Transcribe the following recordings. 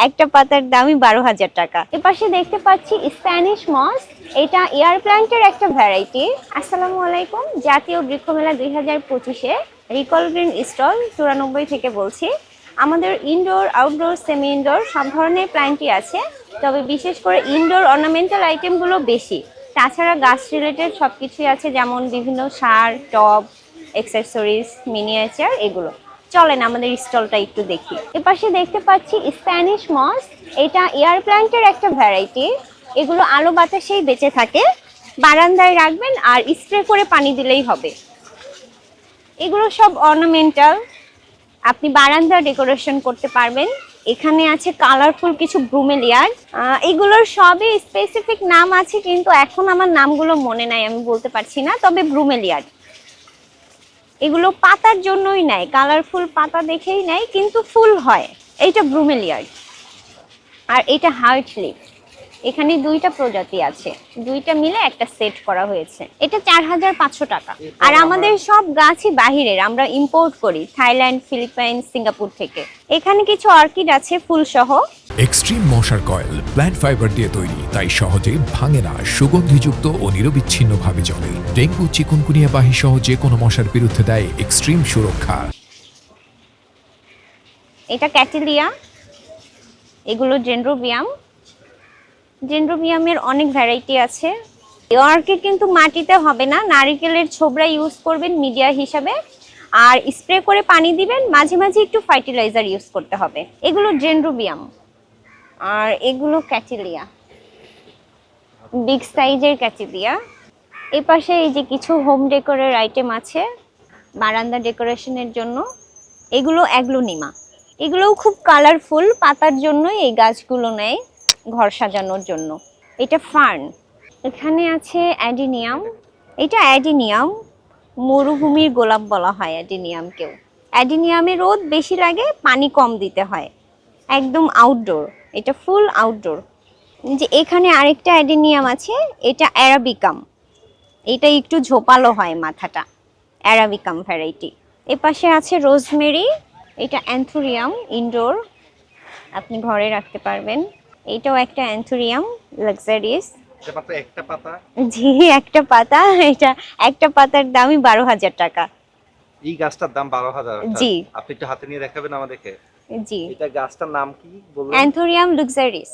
একটা পাতার দামই 12,000 টাকা। এপাশে দেখতে পাচ্ছি স্প্যানিশ মস, এটা এয়ার প্ল্যান্টের একটা ভ্যারাইটি। আসসালামু আলাইকুম, জাতীয় বৃক্ষ মেলা 2025-এ রিকল গ্রিন স্টল 94 থেকে বলছি। আমাদের ইনডোর, আউটডোর, সেমি ইনডোর সব ধরনের প্ল্যান্টই আছে, তবে বিশেষ করে ইনডোর অর্নামেন্টাল আইটেমগুলো বেশি। তাছাড়া গাছ রিলেটেড সব কিছুই আছে, যেমন বিভিন্ন সার, টব, অ্যাক্সেসরিজ, মিনিয়েচার, এগুলো। চলেন আমাদের স্টলটা একটু দেখি। এপাশে দেখতে পাচ্ছি স্প্যানিশ মস, এটা এয়ার প্ল্যান্টের একটা ভ্যারাইটি। এগুলো আলো বাতাসেই বেঁচে থাকে, বারান্দায় রাখবেন আর স্প্রে করে পানি দিলেই হবে। এগুলো সব অর্নামেন্টাল, আপনি বারান্দা ডেকোরেশন করতে পারবেন। এখানে আছে কালারফুল কিছু ব্রুমেলিয়ার, এগুলোর সবই স্পেসিফিক নাম আছে, কিন্তু এখন আমার নামগুলো মনে নাই, আমি বলতে পারছি না। তবে ব্রুমেলিয়ার এগুলো পাতার জন্যই নেয়, কালারফুল পাতা দেখেই নেয়, কিন্তু ফুল হয়। এইটা ব্রুমেলিয়ার আর এটা হার্ট লিফ। এখানে দুইটা প্রজাতি আছে, দুইটা মিলে একটা সেট করা হয়েছে। এটা 4,500 টাকা। আর আমাদের সব গাছই বাহিরের, আমরা ইম্পোর্ট করি থাইল্যান্ড, ফিলিপাইন, সিঙ্গাপুর থেকে। এখানে কিছু অর্কিড আছে ফুল সহ। এক্সট্রিম মশার কয়েল প্ল্যান্ট ফাইবার দিয়ে তৈরি, তাই সহজে ভাঙে না, সুগন্ধিযুক্ত ও নিরবিচ্ছিন্নভাবে চলে। ডেঙ্গু, চিকুনগুনিয়া বাহি সহ যে কোনো মশার বিরুদ্ধে দেয় এক্সট্রিম সুরক্ষা। এটা ক্যাটিলিয়া, এগুলো ডেনড্রোবিয়াম। ডেনড্রোবিয়ামের অনেক ভ্যারাইটি আছে। অর্কিড কিন্তু মাটিতে হবে না, নারিকেলের ছোবড়া ইউজ করবেন মিডিয়া হিসাবে, আর স্প্রে করে পানি দিবেন, মাঝে মাঝে একটু ফার্টিলাইজার ইউজ করতে হবে। এগুলো ডেনড্রোবিয়াম আর এগুলো ক্যাটিলিয়া, বিগ সাইজের ক্যাটিলিয়া। এপাশে এই যে কিছু হোম ডেকোরের আইটেম আছে বারান্দা ডেকোরেশনের জন্য, এগুলো অ্যাগ্লোনিমা। এগুলোও খুব কালারফুল, পাতার জন্যই এই গাছগুলো নেয়, ঘর সাজানোর জন্য। এটা ফার্ন। এখানে আছে অ্যাডিনিয়াম, এটা অ্যাডিনিয়াম, মরুভূমির গোলাপ বলা হয় অ্যাডিনিয়ামকেও। অ্যাডিনিয়ামে রোদ বেশি লাগে, পানি কম দিতে হয়, একদম আউটডোর, এটা ফুল আউটডোর। যে এখানে আরেকটা অ্যাডিনিয়াম আছে, এটা অ্যারাবিকাম, এটা একটু ঝোপালো হয় মাথাটা, অ্যারাবিকাম ভ্যারাইটি। এপাশে আছে রোজমেরি, এটা অ্যান্থুরিয়াম, ইনডোর, আপনি ঘরে রাখতে পারবেন। এটাও একটা অ্যান্থুরিয়াম, লাক্সারিয়াস। একটা পাতা, জি একটা পাতা। এটা একটা পাতার দামই 12,000 টাকা। এই গাছটার দাম 12,000। জি। আপনি একটু হাতে নিয়ে দেখাবেন আমাদেরকে? জি। এটা গাছটার নাম কি বললেন? Anthurium luxurious.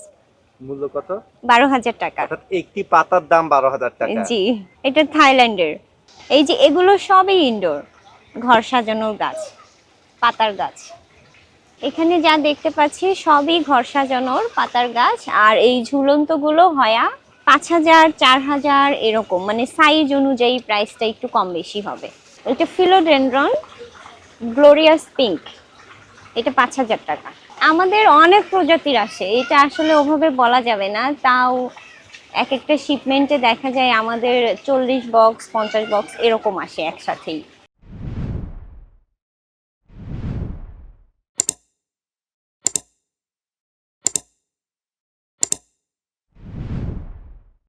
মূল্য কত? 12,000 টাকা। অর্থাৎ একটি পাতার দাম 12,000 টাকা। জি, এটা থাইল্যান্ডের। এই যে এগুলো সবই ইনডোর, ঘর সাজানোর গাছ, পাতার গাছ। এখানে যা দেখতে পাচ্ছি সবই ঘর সাজানোর পাতার গাছ। আর এই ঝুলন্তগুলো হয়া 5,000, 4,000 এরকম, মানে সাইজ অনুযায়ী প্রাইসটা একটু কম বেশি হবে। এটা ফিলোডেনড্রন গ্লোরিয়াস পিঙ্ক, এটা 5,000 টাকা। আমাদের অনেক প্রজাতির আসে, এটা আসলে ওভাবে বলা যাবে না, তাও এক একটা শিপমেন্টে দেখা যায় আমাদের 40 বক্স 50 বক্স এরকম আসে একসাথেই।